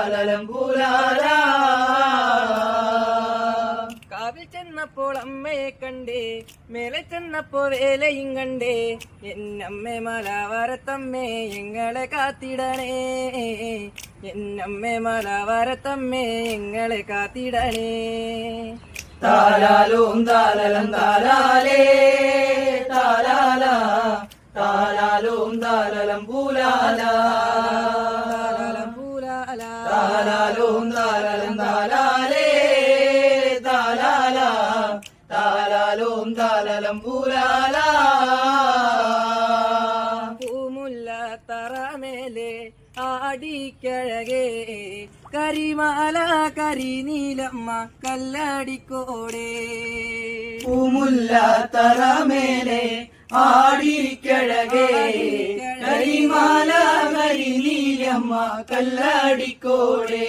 താലലം പൂലാല. കാവിൽ ചെന്നപ്പോൾ അമ്മയെ കണ്ടേ, മേലെ ചെന്നപ്പോൾ വേലയും കണ്ടേ. എന്നമ്മേ മലവരത്തമ്മേ എങ്ങളെ കാത്തിടണേ, എന്നമ്മേ മലവരത്തമ്മേ എങ്ങളെ കാത്തിടണേ. താലാലും താലലം താലാലേ താലാല, താലാലും താലലം പൂലാല. താലാലും താലലം താലാലേ താലാല, താലാലും താലലം പൂലാല. പൂമുല്ല തറമേലെ ആടിക്കഴകേ, കരിമാല കരിനീലമ്മ കല്ലടിക്കോടേ. പൂമുല്ല തറമേലെ ആടിക്കഴകേ, കരിമാല കരിനീലമ്മ കല്ലടിക്കോടേ.